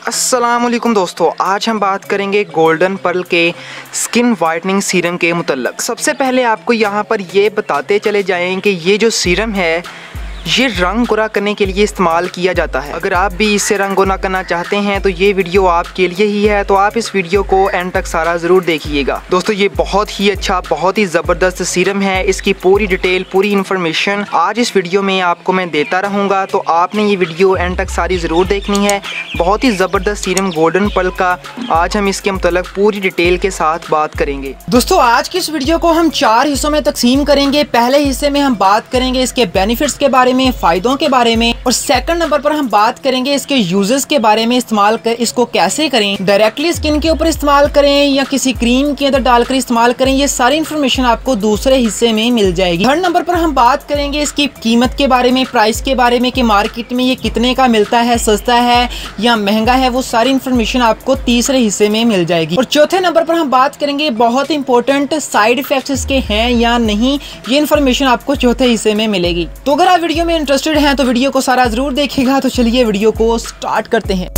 अस्सलामुअलैकुम दोस्तों, आज हम बात करेंगे गोल्डन पर्ल के स्किन वाइटनिंग सीरम के मुतल्लक। सबसे पहले आपको यहाँ पर ये बताते चले जाएं कि ये जो सीरम है ये रंग गोरा करने के लिए इस्तेमाल किया जाता है। अगर आप भी इससे रंग गोरा करना चाहते हैं तो ये वीडियो आपके लिए ही है, तो आप इस वीडियो को एंड तक सारा ज़रूर देखिएगा। दोस्तों ये बहुत ही अच्छा, बहुत ही ज़बरदस्त सीरम है। इसकी पूरी डिटेल, पूरी इन्फॉर्मेशन आज इस वीडियो में आपको मैं देता रहूँगा, तो आपने ये वीडियो एंड तक सारी ज़रूर देखनी है। बहुत ही ज़बरदस्त सीरम गोल्डन पर्ल का आज हम इसके मुतल्लक पूरी डिटेल के साथ बात करेंगे। दोस्तों आज की इस वीडियो को हम 4 हिस्सों में तकसीम करेंगे। पहले हिस्से में हम बात करेंगे इसके बेनिफिट्स के बारे में, फायदों के बारे में, और सेकंड नंबर पर हम बात करेंगे इसके यूजेस के बारे में, इस्तेमाल कर इसको कैसे करें, डायरेक्टली स्किन के ऊपर इस्तेमाल करें या किसी क्रीम के अंदर डालकर इस्तेमाल करें। ये सारी इन्फॉर्मेशन आपको दूसरे हिस्से में मिल जाएगी। थर्ड नंबर पर हम बात करेंगे इसकी कीमत के बारे में, प्राइस के बारे में कि मार्केट में ये कितने का मिलता है, सस्ता है या महंगा है। वो सारी इन्फॉर्मेशन आपको तीसरे हिस्से में मिल जाएगी। और चौथे नंबर पर हम बात करेंगे बहुत इंपॉर्टेंट साइड इफेक्ट्स इसके हैं या नहीं, ये इन्फॉर्मेशन आपको चौथे हिस्से में मिलेगी। तो अगर आप वीडियो में इंटरेस्टेड हैं तो वीडियो को सारा जरूर देखिएगा। तो चलिए वीडियो को स्टार्ट करते हैं।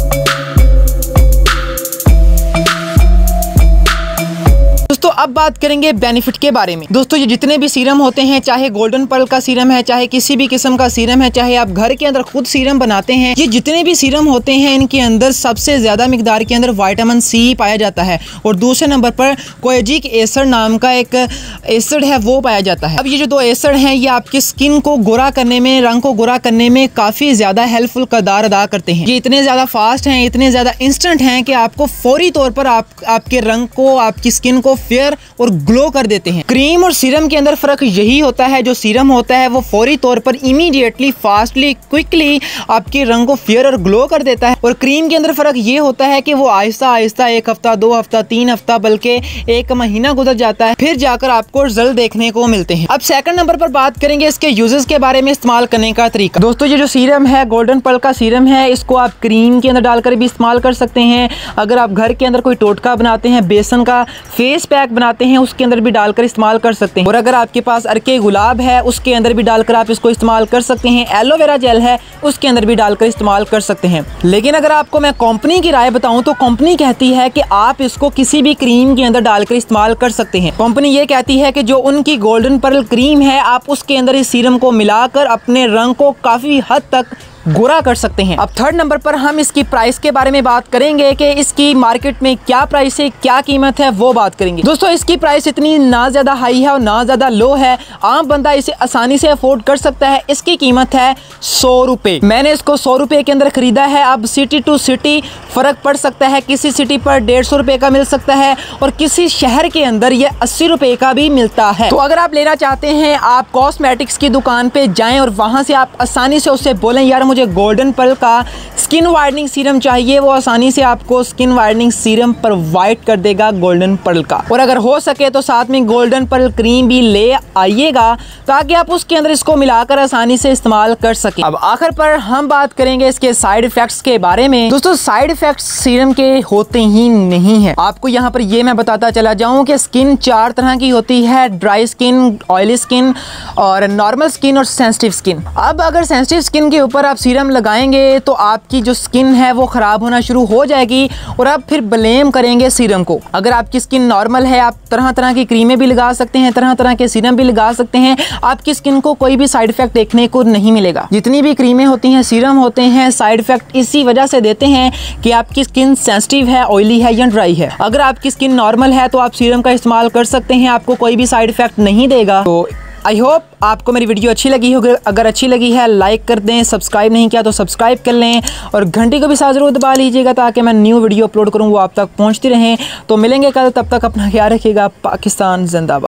दोस्तों अब बात करेंगे बेनिफिट के बारे में। दोस्तों ये जितने भी सीरम होते हैं, चाहे गोल्डन पर्ल का सीरम है, चाहे किसी भी किस्म का सीरम है, चाहे आप घर के अंदर खुद सीरम बनाते हैं, ये जितने भी सीरम होते हैं इनके अंदर सबसे ज्यादा मिकदार के अंदर विटामिन सी पाया जाता है। और दूसरे नंबर पर कोएजिक एसिड नाम का एक एसिड है, वो पाया जाता है। अब ये जो 2 एसिड हैं ये आपकी स्किन को गोरा करने में, रंग को गोरा करने में काफी ज्यादा हेल्पफुल किरदार अदा करते हैं। ये इतने ज्यादा फास्ट हैं, इतने ज्यादा इंस्टेंट हैं कि आपको फौरी तौर पर आपके रंग को, आपकी स्किन को फेयर और ग्लो कर देते हैं। क्रीम और सीरम के अंदर फर्क यही होता है, जो सीरम होता है वो फौरी तौर पर इमीडिएटली, फास्टली, क्विकली आपके रंग को फेयर और ग्लो कर देता है। और क्रीम के अंदर फर्क ये होता है कि वो आहिस्ता आहिस्ता 1 हफ्ता, 2 हफ्ता, 3 हफ्ता, बल्कि 1 महीना गुजर जाता है, फिर जाकर आपको रिजल्ट देखने को मिलते हैं। अब सेकंड नंबर पर बात करेंगे इसके यूजेस के बारे में, इस्तेमाल करने का तरीका। दोस्तों ये जो सीरम है, गोल्डन पर्ल का सीरम है, इसको आप क्रीम के अंदर डालकर भी इस्तेमाल कर सकते हैं। अगर आप घर के अंदर कोई टोटका बनाते हैं, बेसन का फेस पैक बनाते हैं, उसके अंदर भी डालकर इस्तेमाल कर सकते हैं। और अगर आपके पास अरके गुलाब है, उसके अंदर भी डालकर आप इसको इस्तेमाल कर सकते हैं। एलोवेरा जेल है, उसके अंदर भी डालकर इस्तेमाल कर सकते हैं। लेकिन अगर आपको मैं कंपनी की राय बताऊं तो कंपनी कहती है कि आप इसको किसी भी क्रीम के अंदर डालकर इस्तेमाल कर सकते हैं। कंपनी ये कहती है कि जो उनकी गोल्डन पर्ल क्रीम है, आप उसके अंदर इस सीरम को मिलाकर अपने रंग को काफी हद तक गोरा कर सकते हैं। अब थर्ड नंबर पर हम इसकी प्राइस के बारे में बात करेंगे कि इसकी मार्केट में क्या प्राइस है, क्या कीमत है, वो बात करेंगे। दोस्तों इसकी प्राइस इतनी ना ज्यादा हाई है और ना ज्यादा लो है, आम बंदा इसे आसानी से अफोर्ड कर सकता है। इसकी कीमत है 100 रुपए। मैंने इसको 100 रुपए के अंदर खरीदा है। अब सिटी टू सिटी फर्क पड़ सकता है, किसी सिटी पर 150 रुपए का मिल सकता है और किसी शहर के अंदर ये 80 रुपए का भी मिलता है। तो अगर आप लेना चाहते हैं, आप कॉस्मेटिक्स की दुकान पे जाएं और वहां से आप आसानी से उससे बोलें यार मुझे गोल्डन पर्ल का स्किन वाइटनिंग सीरम चाहिए, वो आसानी से आपको स्किन वाइटनिंग सीरम प्रोवाइड कर देगा गोल्डन पर्ल का। और अगर हो सके तो साथ में गोल्डन पर्ल क्रीम भी ले आइएगा ताकि आप उसके अंदर इसको मिलाकर आसानी से इस्तेमाल कर सकें। अब आखिर पर हम बात करेंगे इसके साइड इफेक्ट्स के बारे में। दोस्तों साइड इफेक्ट्स सीरम के होते ही नहीं है। आपको यहाँ पर ये मैं बताता चला जाऊँ कि स्किन 4 तरह की होती है, ड्राई स्किन, ऑयली स्किन और नॉर्मल स्किन और सेंसिटिव स्किन। अब अगर सेंसिटिव स्किन के ऊपर आप सीरम लगाएंगे तो आपकी जो स्किन है वो खराब होना शुरू हो जाएगी और आप फिर ब्लेम करेंगे सीरम को। अगर आपकी स्किन नॉर्मल है, आप तरह तरह की क्रीमें भी लगा सकते हैं, तरह तरह के सीरम भी लगा सकते हैं, आपकी स्किन को कोई भी साइड इफेक्ट देखने को नहीं मिलेगा। जितनी भी क्रीमें होती हैं, सीरम होते हैं, साइड इफेक्ट इसी वजह से देते हैं कि आपकी स्किन सेंसिटिव है, ऑयली है या ड्राई है। अगर आपकी स्किन नॉर्मल है तो आप सीरम का इस्तेमाल कर सकते हैं, आपको कोई भी साइड इफेक्ट नहीं देगा। तो आई होप आपको मेरी वीडियो अच्छी लगी होगी। अगर अच्छी लगी है लाइक कर दें, सब्सक्राइब नहीं किया तो सब्सक्राइब कर लें और घंटी को भी साथ जरूर दबा लीजिएगा ताकि मैं न्यू वीडियो अपलोड करूँ वो आप तक पहुँचती रहें। तो मिलेंगे कल, तब तक अपना ख्याल रखिएगा। पाकिस्तान जिंदाबाद।